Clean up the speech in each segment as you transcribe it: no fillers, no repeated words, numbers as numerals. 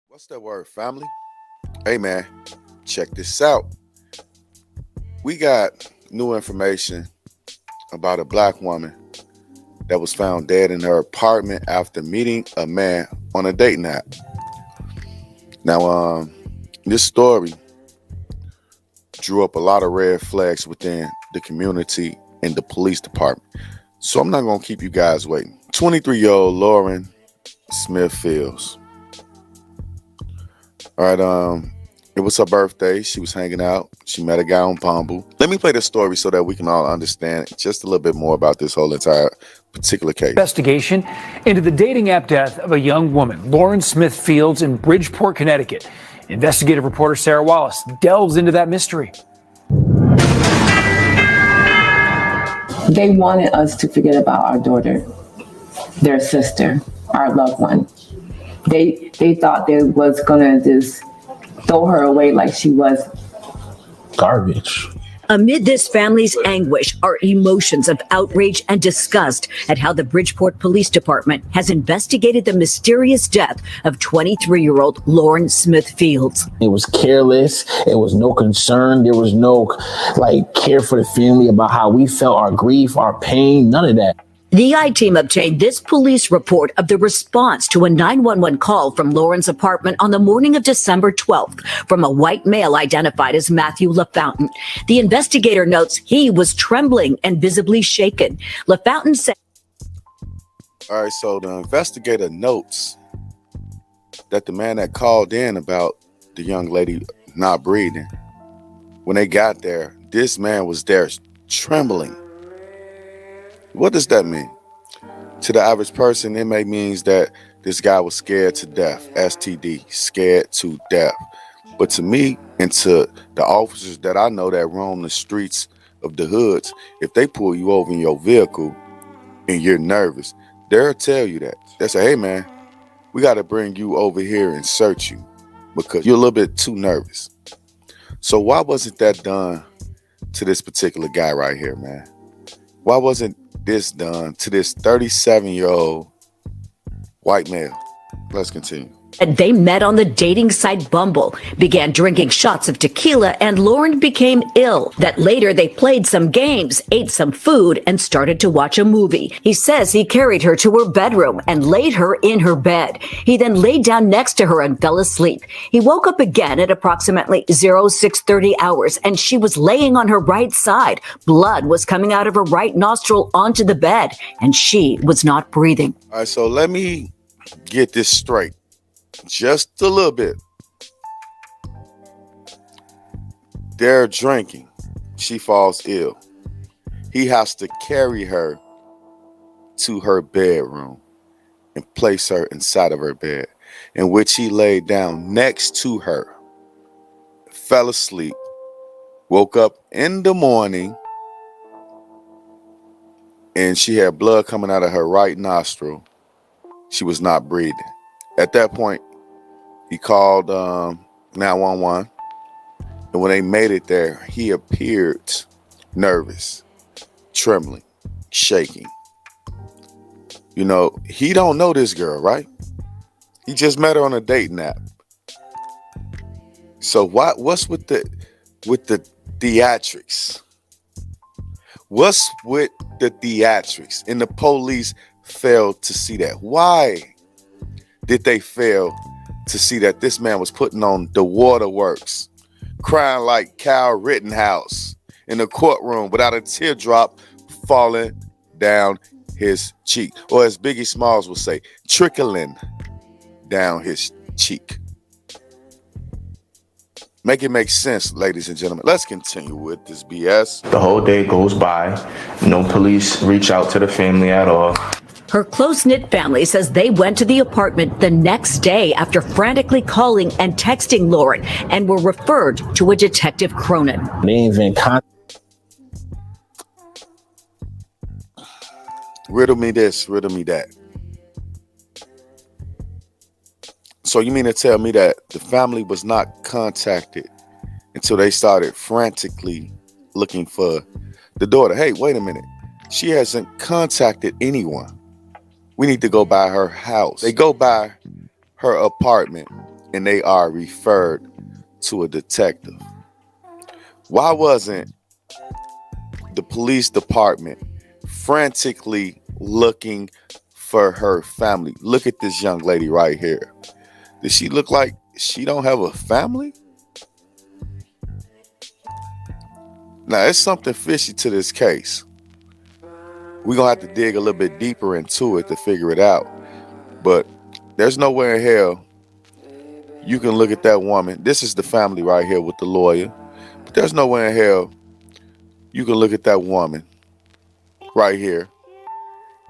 What's that word, family? Hey, man, check this out. We got new information about a black woman that was found dead in her apartment after meeting a man on a dating app. Now, this story drew up a lot of red flags within the community and the police department. So I'm not going to keep you guys waiting. 23-year-old Lauren Smith Fields. All right, it was her birthday. She was hanging out. She met a guy on Bumble. Let me play the story so that we can all understand just a little bit more about this whole entire particular case. Investigation into the dating app death of a young woman, Lauren Smith Fields, in Bridgeport, Connecticut. Investigative reporter Sarah Wallace delves into that mystery. They wanted us to forget about our daughter, their sister, our loved one. They thought they was gonna just throw her away like she was garbage. Amid this family's anguish are emotions of outrage and disgust at how the Bridgeport Police Department has investigated the mysterious death of 23-year-old Lauren Smith Fields. It was careless. It was no concern. There was no care for the family about how we felt, our grief, our pain, none of that. The I-Team obtained this police report of the response to a 911 call from Lauren's apartment on the morning of December 12th from a white male identified as Matthew LaFountain. The investigator notes he was trembling and visibly shaken. LaFountain said, All right, so the investigator notes that the man that called in about the young lady not breathing, when they got there, this man was there trembling. What does that mean? To the average person, it may means that this guy was scared to death, STD, scared to death. But to me and to the officers that I know that roam the streets of the hoods, if they pull you over in your vehicle and you're nervous, they'll tell you that. They'll say, hey man, we got to bring you over here and search you because you're a little bit too nervous. So why wasn't that done to this particular guy right here, man? Why wasn't this done to this 37-year-old white male? Let's continue. they met on the dating site Bumble, began drinking shots of tequila, and Lauren became ill. That later they played some games, ate some food, and started to watch a movie. He says he carried her to her bedroom and laid her in her bed. He then laid down next to her and fell asleep. He woke up again at approximately 0630 hours, and she was laying on her right side. Blood was coming out of her right nostril onto the bed, and she was not breathing. All right, so let me get this straight. Just a little bit. They're drinking. She falls ill. He has to carry her to her bedroom and place her inside of her bed, in which he laid down next to her, fell asleep, woke up in the morning, and she had blood coming out of her right nostril. She was not breathing. At that point, he called 911, and when they made it there, he appeared nervous, trembling, shaking. You know, he don't know this girl, right? He just met her on a dating app. So what's with the theatrics? What's with the theatrics? And the police failed to see that. Why did they fail to see that this man was putting on the waterworks, crying like Kyle Rittenhouse in the courtroom without a teardrop falling down his cheek, or as Biggie Smalls would say, trickling down his cheek? Make it make sense, ladies and gentlemen. Let's continue with this BS. The whole day goes by. No police reach out to the family at all. Her close-knit family says they went to the apartment the next day after frantically calling and texting Lauren and were referred to a Detective Cronin. They ain't even Riddle me this, riddle me that. So you mean to tell me that the family was not contacted until they started frantically looking for the daughter? Hey, wait a minute. She hasn't contacted anyone. We need to go by her house. They go by her apartment and they are referred to a detective. Why wasn't the police department frantically looking for her family? Look at this young lady right here. Does she look like she don't have a family? Now, it's something fishy to this case. We're going to have to dig a little bit deeper into it to figure it out. But there's nowhere in hell you can look at that woman. This is the family right here with the lawyer. But there's nowhere in hell you can look at that woman right here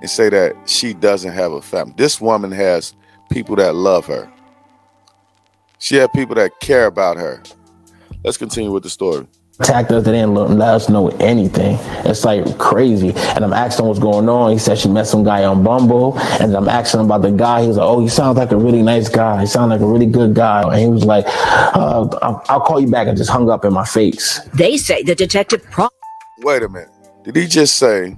and say that she doesn't have a family. This woman has people that love her. She had people that care about her. Let's continue with the story. Attacked us, they didn't let us know anything. It's like crazy. And I'm asking what's going on. He said she met some guy on Bumble, and I'm asking him about the guy. He's like, oh, he sounds like a really nice guy. He sounds like a really good guy. And he was like, I'll call you back, and just hung up in my face. They say the detective Wait a minute. Did he just say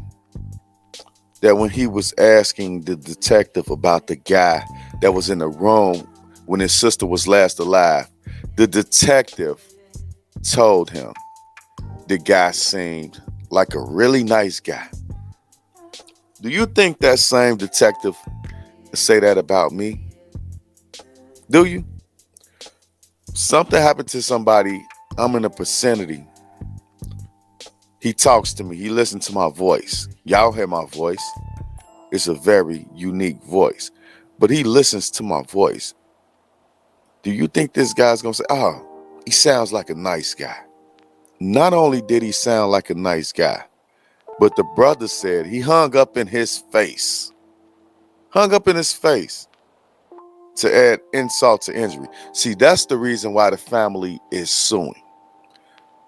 that when he was asking the detective about the guy that was in the room when his sister was last alive, the detective told him the guy seemed like a really nice guy? Do you think that same detective would say that about me? Do you? Something happened to somebody, I'm in the vicinity. He talks to me. He listens to my voice. Y'all hear my voice. It's a very unique voice. But he listens to my voice. Do you think this guy's going to say, oh, he sounds like a nice guy? Not only did he sound like a nice guy, but the brother said he hung up in his face. Hung up in his face to add insult to injury. See, that's the reason why the family is suing.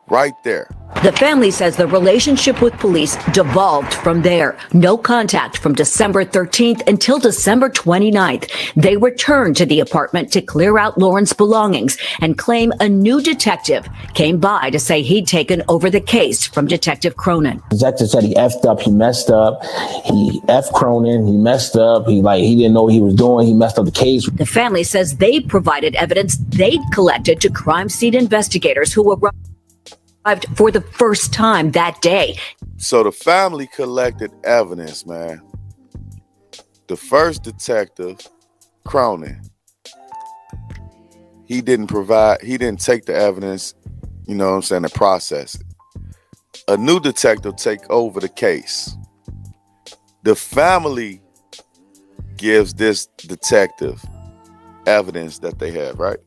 Right there. The family says the relationship with police devolved from there. No contact from December 13th until December 29th. They returned to the apartment to clear out Lauren's belongings and claim a new detective came by to say he'd taken over the case from Detective Cronin. The detective said he effed up, he messed up, he effed Cronin, he messed up, he didn't know what he was doing, he messed up the case. The family says they provided evidence they'd collected to crime scene investigators who arrived for the first time that day. So the family collected evidence, man. The first detective, Cronin, he didn't take the evidence, you know what I'm saying, and process it. A new detective take over the case. The family gives this detective evidence that they have, right?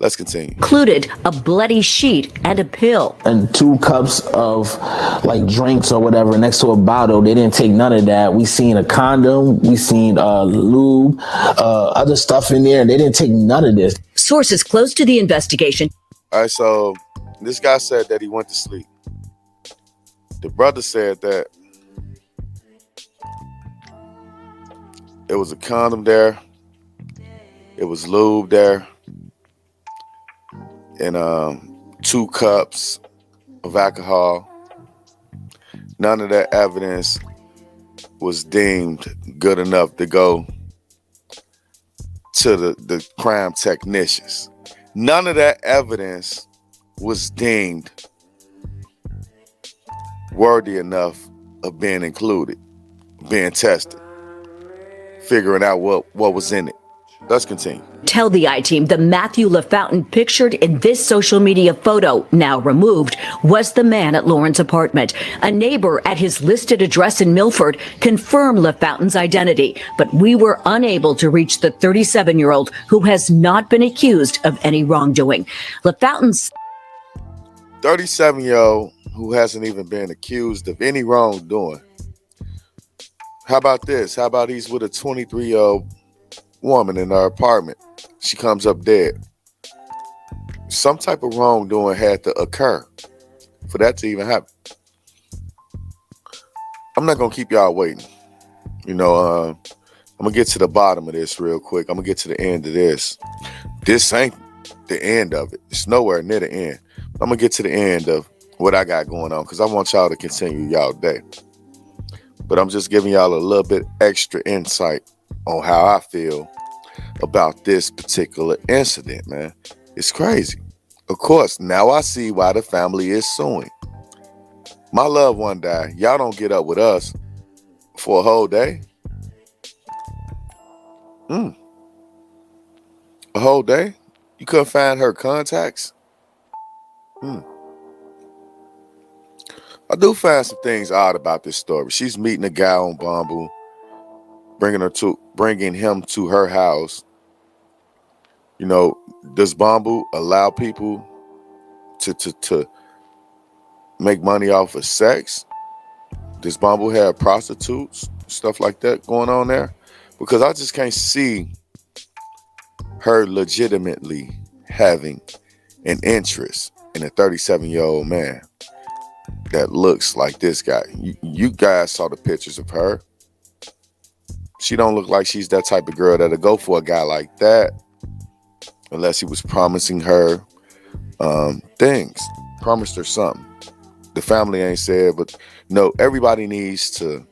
Let's continue. Included a bloody sheet and a pill. And 2 cups of like drinks or whatever next to a bottle. They didn't take none of that. We seen a condom. We seen lube, other stuff in there. And they didn't take none of this. Sources close to the investigation. All right, so this guy said that he went to sleep. The brother said that it was a condom there. It was lube there. And 2 cups of alcohol. None of that evidence was deemed good enough to go to the crime technicians. None of that evidence was deemed worthy enough of being included, being tested, figuring out what was in it. Let's continue. Tell the I-Team the Matthew LaFountain pictured in this social media photo, now removed, was the man at Lauren's apartment. A neighbor at his listed address in Milford confirmed LaFountain's identity, but we were unable to reach the 37-year-old who has not been accused of any wrongdoing. LaFountain's 37-year-old who hasn't even been accused of any wrongdoing. How about this? How about he's with a 23-year-old woman in her apartment? She comes up dead. Some type of wrongdoing had to occur for that to even happen. I'm not gonna keep y'all waiting. I'm gonna get to the bottom of this real quick. I'm gonna get to the end of this. This ain't the end of it. It's nowhere near the end. I'm gonna get to the end of what I got going on because I want y'all to continue y'all day. But I'm just giving y'all a little bit extra insight on how I feel about this particular incident, man. It's crazy. Of course, now I see why the family is suing. My loved one died. Y'all don't get up with us for a whole day? A whole day? You couldn't find her contacts? I do find some things odd about this story. She's meeting a guy on Bumble, bringing him to her house. You know, does Bumble allow people to make money off of sex? Does Bumble have prostitutes, stuff like that going on there? Because I just can't see her legitimately having an interest in a 37-year-old man that looks like this guy. You guys saw the pictures of her. She don't look like she's that type of girl that'll go for a guy like that unless he was promising her things, promised her something. The family ain't said, but no, everybody needs to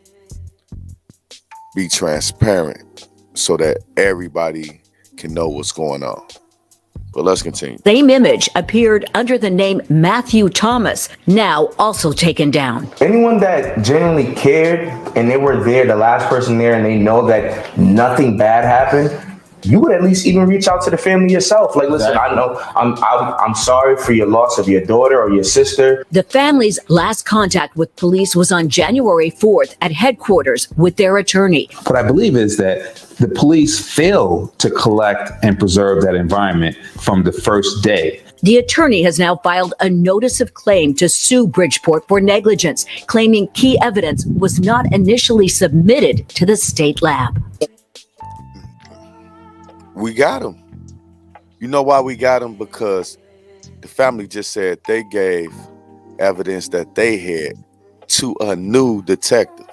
be transparent so that everybody can know what's going on. But let's continue. Same image appeared under the name Matthew Thomas, now also taken down. Anyone that genuinely cared and they were there, the last person there, and they know that nothing bad happened, you would at least even reach out to the family yourself. Like, listen, I know I'm sorry for your loss of your daughter or your sister. The family's last contact with police was on January 4th at headquarters with their attorney. What I believe is that the police failed to collect and preserve that environment from the first day. The attorney has now filed a notice of claim to sue Bridgeport for negligence, claiming key evidence was not initially submitted to the state lab. We got him. You know why we got him? Because the family just said they gave evidence that they had to a new detective.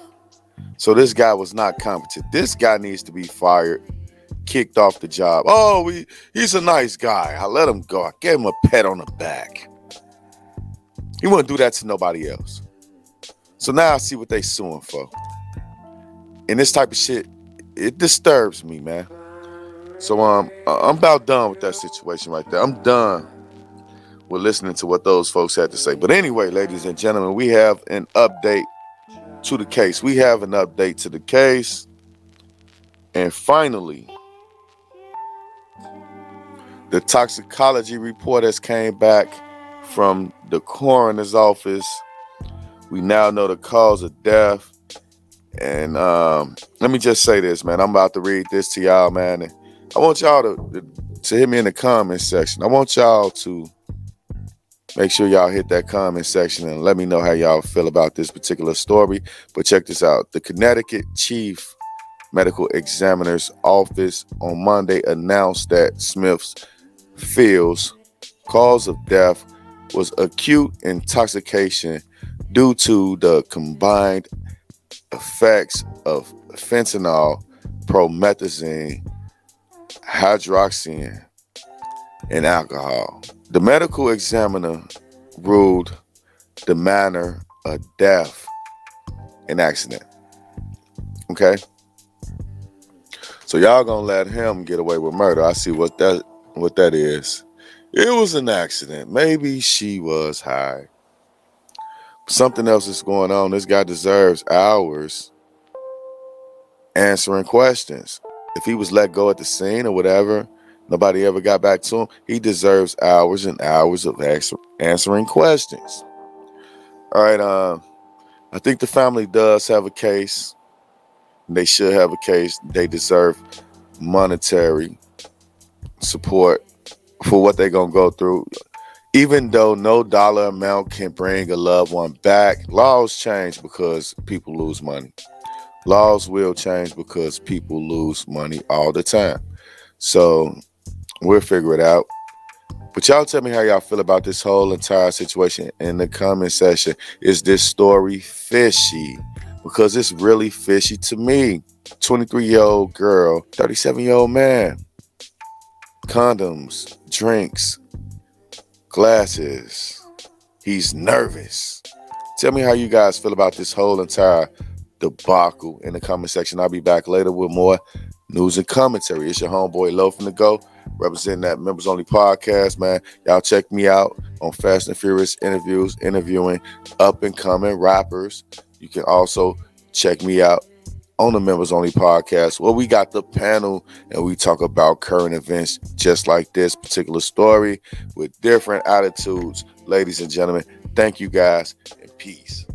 So this guy was not competent. This guy needs to be fired, kicked off the job. Oh, he's a nice guy. I let him go. I gave him a pat on the back. He wouldn't do that to nobody else. So now I see what they suing for. And this type of shit, it disturbs me, man. So I'm about done with that situation right there. I'm done with listening to what those folks had to say. But anyway, ladies and gentlemen, we have an update to the case. We have an update to the case. And finally, the toxicology report has came back from the coroner's office. We now know the cause of death. And let me just say this, man. I'm about to read this to y'all, man. And I want y'all to hit me in the comment section. I want y'all to make sure y'all hit that comment section and let me know how y'all feel about this particular story. But check this out. The Connecticut Chief Medical Examiner's Office on Monday announced that Smith Field's cause of death was acute intoxication due to the combined effects of fentanyl, promethazine, hydroxyzine, and alcohol. The medical examiner ruled the manner of death an accident. Okay? So y'all gonna let him get away with murder. I see what that is. It was an accident. Maybe she was high. Something else is going on. This guy deserves hours answering questions. If he was let go at the scene or whatever, nobody ever got back to him, he deserves hours and hours of answering questions. All right, I think the family does have a case. They should have a case. They deserve monetary support for what they're going to go through. Even though no dollar amount can bring a loved one back, laws change because people lose money. Laws will change because people lose money all the time. So we'll figure it out. But y'all tell me how y'all feel about this whole entire situation in the comment section. Is this story fishy? Because it's really fishy to me. 23-year-old girl, 37-year-old man. Condoms, drinks, glasses. He's nervous. Tell me how you guys feel about this whole entire debacle in the comment section. I'll be back later with more news and commentary. It's your homeboy Loafing to Go, representing that Members Only podcast, man. Y'all check me out on Fast and Furious interviews, interviewing up and coming rappers. You can also check me out on the Members Only podcast, where we got the panel and we talk about current events just like this particular story with different attitudes. Ladies and gentlemen, thank you guys and peace.